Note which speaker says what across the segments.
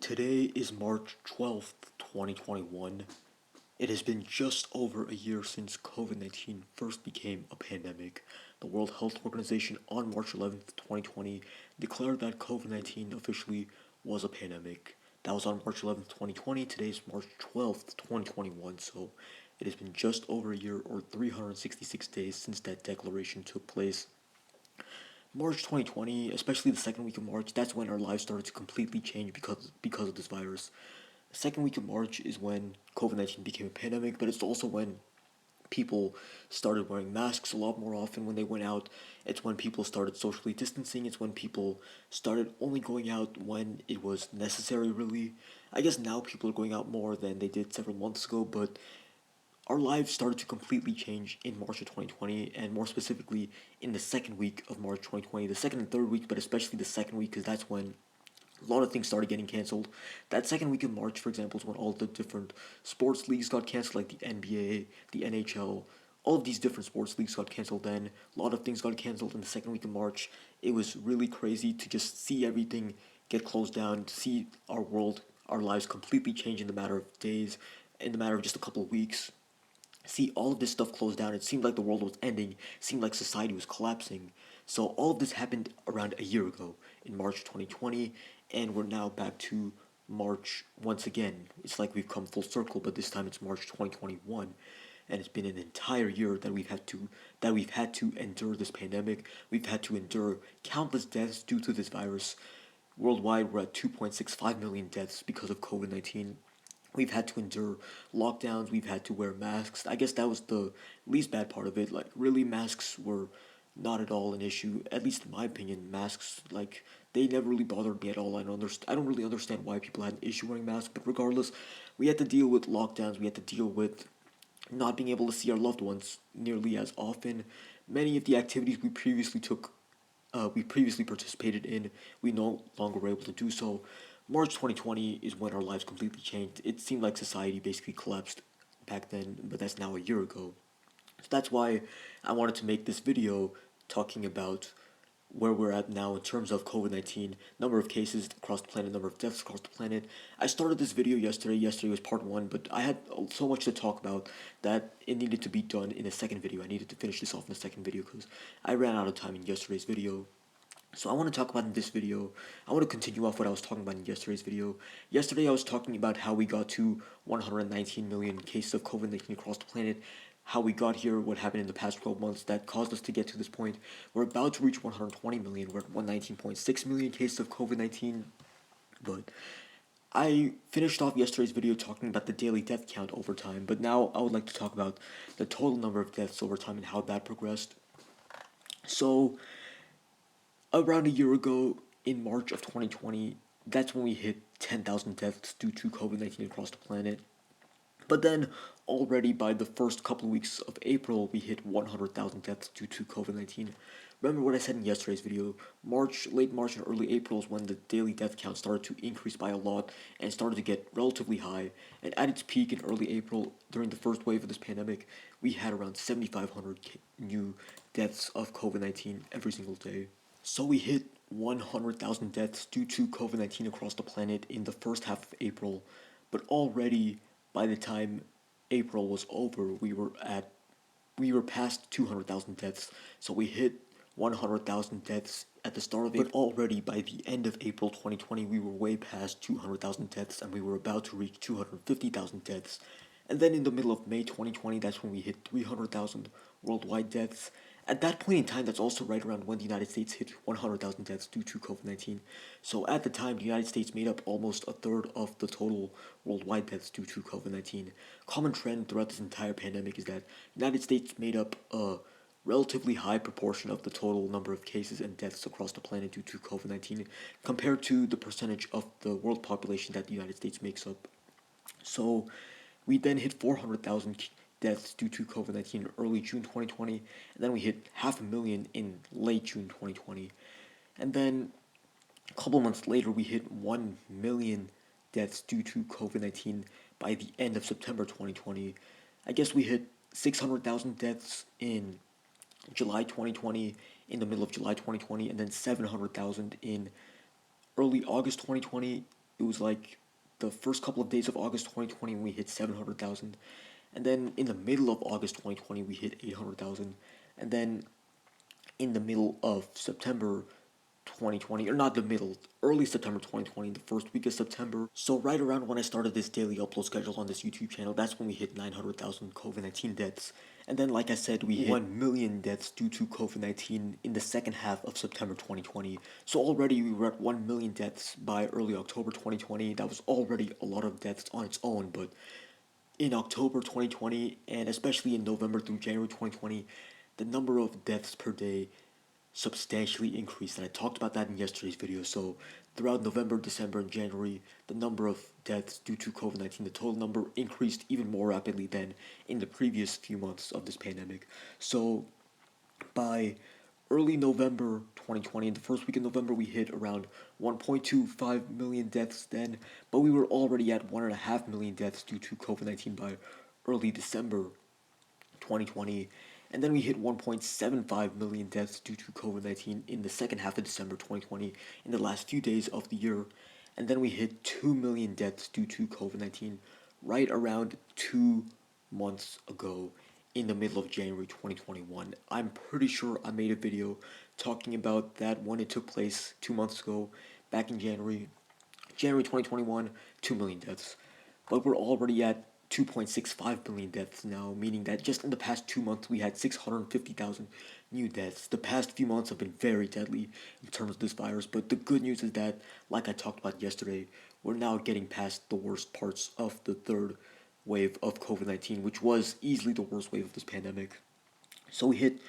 Speaker 1: Today is March 12th, 2021. It has been just over a year since COVID-19 first became a pandemic. The World Health Organization on March 11th, 2020 declared that COVID-19 officially was a pandemic. That was on March 11th, 2020. Today is March 12th, 2021, so it has been just over a year or 366 days since that declaration took place. March 2020, especially the second week of March, that's when our lives started to completely change because of this virus. The second week of March is when COVID-19 became a pandemic, but it's also when people started wearing masks a lot more often when they went out. It's when people started socially distancing. It's when people started only going out when it was necessary, really. I guess now people are going out more than they did several months ago, but our lives started to completely change in March of 2020, and more specifically in the second week of March 2020. The second and third week, but especially the second week, because that's when a lot of things started getting canceled. That second week of March, for example, is when all the different sports leagues got canceled, like the NBA, the NHL. All of these different sports leagues got canceled then. A lot of things got canceled in the second week of March. It was really crazy to just see everything get closed down, to see our world, our lives completely change in the matter of days, in the matter of just a couple of weeks. See all of this stuff closed down. It seemed like the world was ending. It seemed like society was collapsing. So all of this happened around a year ago in March 2020, and we're now back to March once again. It's like we've come full circle, but this time it's March 2021, and it's been an entire year that we've had to endure this pandemic. We've had to endure countless deaths due to this virus. Worldwide, we're at 2.65 million deaths because of COVID-19. We've had to endure lockdowns, we've had to wear masks. I guess that was the least bad part of it. Like, really, masks were not at all an issue, at least in my opinion. Masks, like, they never really bothered me at all. I don't really understand why people had an issue wearing masks, but regardless, we had to deal with lockdowns, we had to deal with not being able to see our loved ones nearly as often. Many of the activities we previously participated in, we no longer were able to do so. March 2020 is when our lives completely changed. It seemed like society basically collapsed back then, but that's now a year ago. So that's why I wanted to make this video talking about where we're at now in terms of COVID-19, number of cases across the planet, number of deaths across the planet. I started this video yesterday. Yesterday was part one, but I had so much to talk about that it needed to be done in a second video. I needed to finish this off in a second video because I ran out of time in yesterday's video. So I want to talk about in this video, I want to continue off what I was talking about in yesterday's video. Yesterday I was talking about how we got to 119 million cases of COVID-19 across the planet, how we got here, what happened in the past 12 months that caused us to get to this point. We're about to reach 120 million, we're at 119.6 million cases of COVID-19, but I finished off yesterday's video talking about the daily death count over time, but now I would like to talk about the total number of deaths over time and how that progressed. So, around a year ago, in March of 2020, that's when we hit 10,000 deaths due to COVID-19 across the planet. But then, already by the first couple of weeks of April, we hit 100,000 deaths due to COVID-19. Remember what I said in yesterday's video, late March and early April is when the daily death count started to increase by a lot and started to get relatively high. And at its peak in early April, during the first wave of this pandemic, we had around 7,500 new deaths of COVID-19 every single day. So we hit 100,000 deaths due to COVID-19 across the planet in the first half of April, but already by the time April was over, we were past 200,000 deaths. So we hit 100,000 deaths at the start of April. But already by the end of April 2020, we were way past 200,000 deaths, and we were about to reach 250,000 deaths. And then in the middle of May 2020, that's when we hit 300,000 worldwide deaths. At that point in time, that's also right around when the United States hit 100,000 deaths due to COVID-19. So at the time, the United States made up almost a third of the total worldwide deaths due to COVID-19. Common trend throughout this entire pandemic is that the United States made up a relatively high proportion of the total number of cases and deaths across the planet due to COVID-19 compared to the percentage of the world population that the United States makes up. So we then hit 400,000 deaths due to COVID-19 in early June 2020, and then we hit 500,000 in late June 2020. And then a couple months later, we hit 1 million deaths due to COVID-19 by the end of September 2020. I guess we hit 600,000 deaths in July 2020, in the middle of July 2020, and then 700,000 in early August 2020, it was like the first couple of days of August 2020 we hit 700,000, and then in the middle of August 2020 we hit 800,000, and then in the middle of September 2020, or not the middle, early September 2020, the first week of September. So right around when I started this daily upload schedule on this YouTube channel, that's when we hit 900,000 COVID-19 deaths. And then, like I said, we hit 1 million deaths due to COVID-19 in the second half of September 2020. So already we were at 1 million deaths by early October 2020. That was already a lot of deaths on its own, but in October 2020, and especially in November through January 2020, the number of deaths per day substantially increased, and I talked about that in yesterday's video. So throughout November, December, and January, the number of deaths due to COVID-19, the total number increased even more rapidly than in the previous few months of this pandemic. So by early November 2020, in the first week of November, we hit around 1.25 million deaths then, but we were already at 1.5 million deaths due to COVID-19 by early December 2020, and then we hit 1.75 million deaths due to COVID-19 in the second half of December 2020, in the last few days of the year, and then we hit 2 million deaths due to COVID-19 right around 2 months ago in the middle of January 2021. I'm pretty sure I made a video talking about that when it took place 2 months ago, back in January 2021, 2 million deaths. But we're already at 2.65 billion deaths now, meaning that just in the past 2 months we had 650,000 new deaths. The past few months have been very deadly in terms of this virus, but the good news is that, like I talked about yesterday, we're now getting past the worst parts of the third wave of COVID-19, which was easily the worst wave of this pandemic. So we hit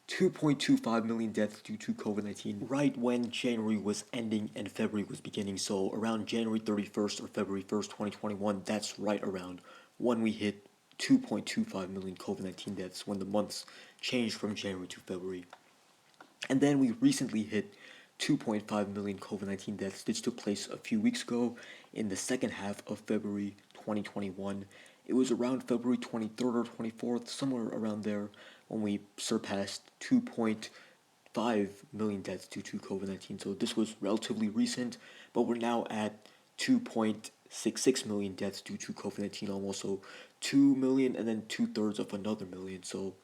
Speaker 1: 2.25 million deaths due to COVID-19 right when January was ending and February was beginning. So around January 31st or February 1st, 2021, that's right around when we hit 2.25 million COVID-19 deaths, when the months changed from January to February. And then we recently hit 2.5 million COVID-19 deaths. This took place a few weeks ago in the second half of February 2021. It was around February 23rd or 24th, somewhere around there, when we surpassed 2.5 million deaths due to COVID-19. So this was relatively recent, but we're now at 2.66 million deaths due to COVID-19 almost. So 2 million and then 2/3 of another million. So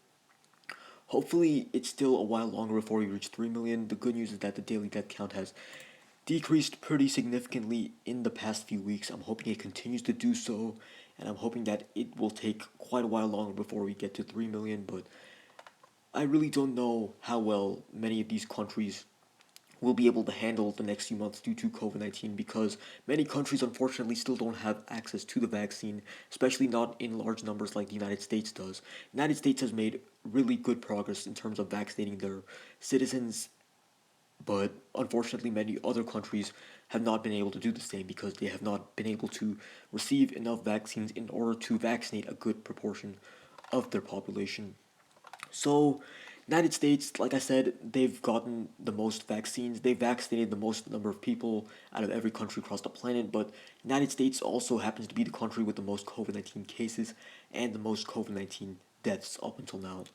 Speaker 1: hopefully it's still a while longer before we reach 3 million. The good news is that the daily death count has decreased pretty significantly in the past few weeks. I'm hoping it continues to do so, and I'm hoping that it will take quite a while longer before we get to 3 million, but I really don't know how well many of these countries will be able to handle the next few months due to COVID-19, because many countries unfortunately still don't have access to the vaccine, especially not in large numbers like the United States does. The United States has made really good progress in terms of vaccinating their citizens, but unfortunately many other countries have not been able to do the same because they have not been able to receive enough vaccines in order to vaccinate a good proportion of their population. So, United States, like I said, they've gotten the most vaccines. They've vaccinated the most number of people out of every country across the planet, but United States also happens to be the country with the most COVID-19 cases and the most COVID-19 deaths up until now.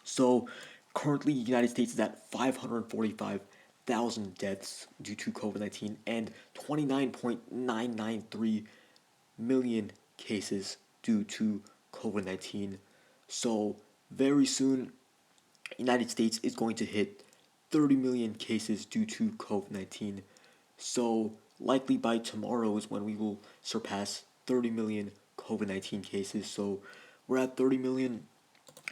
Speaker 1: So, currently, the United States is at 545,000 deaths due to COVID-19 and 29.993 million cases due to COVID-19. So, very soon, United States is going to hit 30 million cases due to COVID-19. So likely by tomorrow is when we will surpass 30 million COVID-19 cases. So we're at 30 million,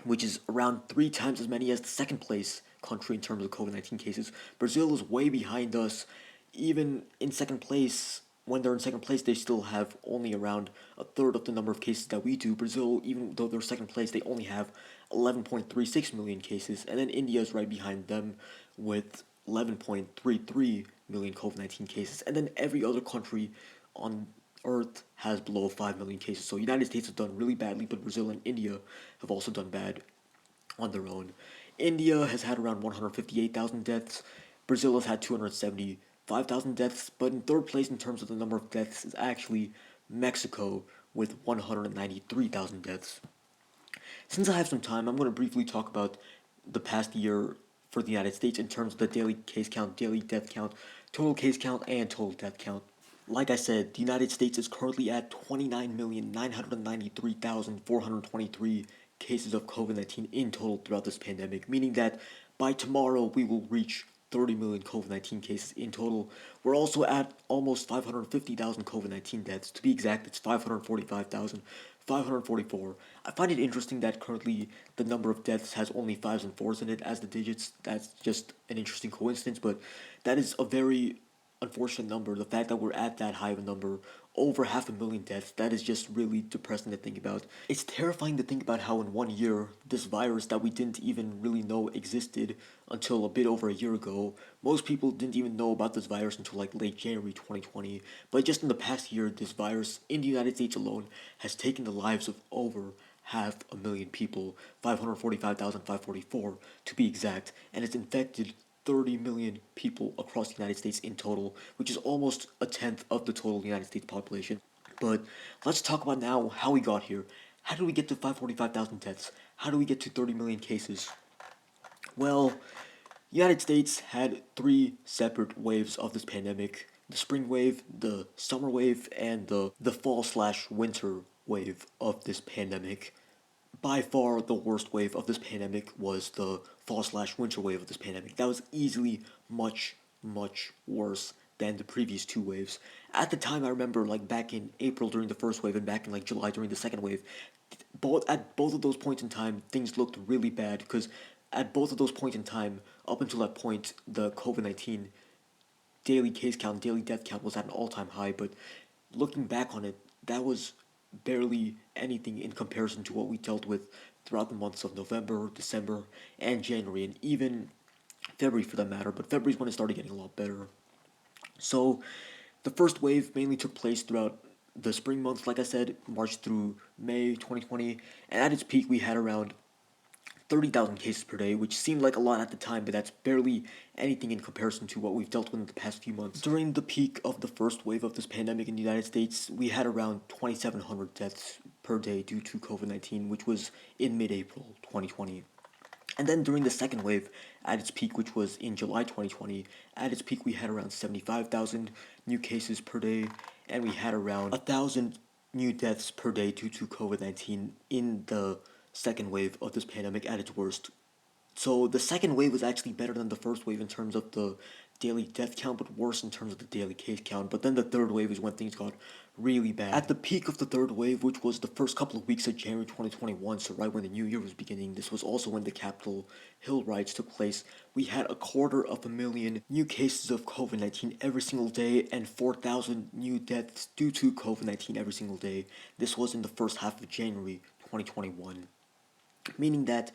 Speaker 1: which is around 3 times as many as the second place country in terms of COVID-19 cases. Brazil is way behind us. Even in second place, when they're in second place, they still have only around 1/3 of the number of cases that we do. Brazil, even though they're second place, they only have 11.36 million cases, and then India is right behind them with 11.33 million COVID-19 cases, and then every other country on Earth has below 5 million cases. So United States has done really badly, but Brazil and India have also done bad on their own. India has had around 158,000 deaths. Brazil has had 275,000 deaths, but in third place in terms of the number of deaths is actually Mexico with 193,000 deaths. Since I have some time, I'm going to briefly talk about the past year for the United States in terms of the daily case count, daily death count, total case count, and total death count. Like I said, the United States is currently at 29,993,423 cases of COVID-19 in total throughout this pandemic, meaning that by tomorrow we will reach 30 million COVID-19 cases in total. We're also at almost 550,000 COVID-19 deaths. To be exact, it's 545,544. I find it interesting that currently the number of deaths has only fives and fours in it as the digits. That's just an interesting coincidence, but that is a very unfortunate number. The fact that we're at that high of a number, over 500,000 deaths, that is just really depressing to think about. It's terrifying to think about how in 1 year, this virus that we didn't even really know existed until a bit over a year ago, most people didn't even know about this virus until like late January 2020. But just in the past year, this virus in the United States alone has taken the lives of over 500,000 people, 545,544 to be exact, and it's infected 30 million people across the United States in total, which is almost a tenth of the total United States population. But let's talk about now how we got here. How did we get to 545,000 deaths? How do we get to 30 million cases? Well, the United States had three separate waves of this pandemic: the spring wave, the summer wave, and the fall slash winter wave of this pandemic. By far the worst wave of this pandemic was the fall slash winter wave of this pandemic. That was easily much, much worse than the previous two waves. At the time, I remember like back in April during the first wave and back in like July during the second wave, both of those points in time, things looked really bad because at both of those points in time, up until that point, the COVID-19 daily case count, daily death count was at an all-time high. But looking back on it, that was barely anything in comparison to what we dealt with throughout the months of November, December, and January, and even February for that matter. But February is when it started getting a lot better. So the first wave mainly took place throughout the spring months, like I said, March through May 2020, and at its peak we had around 30,000 cases per day, which seemed like a lot at the time, but that's barely anything in comparison to what we've dealt with in the past few months. During the peak of the first wave of this pandemic in the United States, we had around 2,700 deaths per day due to COVID-19, which was in mid-April 2020. And then during the second wave, at its peak, which was in July 2020, at its peak we had around 75,000 new cases per day, and we had around 1,000 new deaths per day due to COVID-19 in the second wave of this pandemic at its worst. So the second wave was actually better than the first wave in terms of the daily death count, but worse in terms of the daily case count. But then the third wave is when things got really bad. At the peak of the third wave, which was the first couple of weeks of January 2021, so right when the new year was beginning, this was also when the Capitol Hill riots took place, we had 250,000 new cases of COVID-19 every single day and 4,000 new deaths due to COVID-19 every single day. This was in the first half of January 2021, meaning that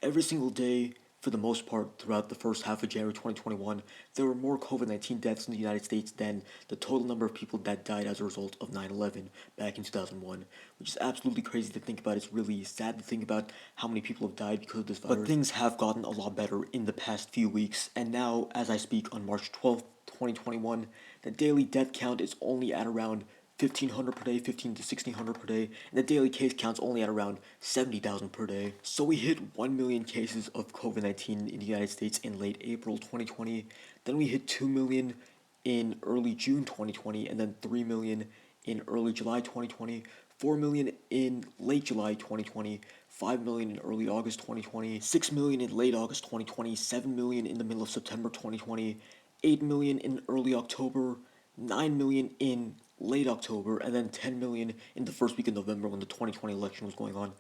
Speaker 1: every single day, for the most part, throughout the first half of January 2021, there were more COVID-19 deaths in the United States than the total number of people that died as a result of 9/11 back in 2001, which is absolutely crazy to think about. It's really sad to think about how many people have died because of this virus. But things have gotten a lot better in the past few weeks, and now, as I speak on March 12th, 2021, the daily death count is only at around 1,500 per day, 15 to 1,600 per day, and the daily case count's only at around 70,000 per day. So we hit 1 million cases of COVID-19 in the United States in late April 2020, then we hit 2 million in early June 2020, and then 3 million in early July 2020, 4 million in late July 2020, 5 million in early August 2020, 6 million in late August 2020, 7 million in the middle of September 2020, 8 million in early October, 9 million in late October, and then 10 million in the first week of November when the 2020 election was going on.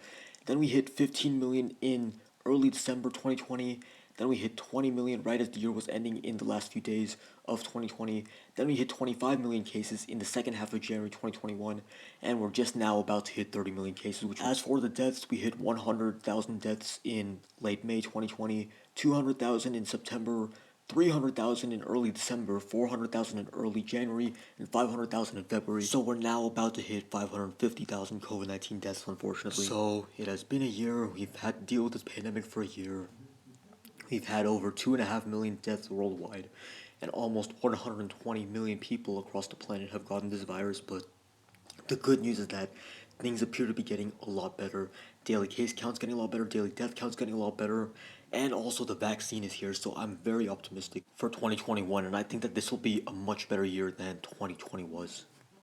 Speaker 1: Then we hit 15 million in early December 2020. Then we hit 20 million right as the year was ending in the last few days of 2020. Then we hit 25 million cases in the second half of January 2021, and we're just now about to hit 30 million cases. Which, as for the deaths, we hit 100,000 deaths in late May 2020, 200,000 in September, 300,000 in early December, 400,000 in early January, and 500,000 in February. So we're now about to hit 550,000 COVID-19 deaths, unfortunately. So it has been a year. We've had to deal with this pandemic for a year. We've had over 2.5 million deaths worldwide, and almost 120 million people across the planet have gotten this virus. But the good news is that things appear to be getting a lot better. Daily case count's getting a lot better, daily death count's getting a lot better, And also the vaccine is here, so I'm very optimistic for 2021, and I think that this will be a much better year than 2020 was.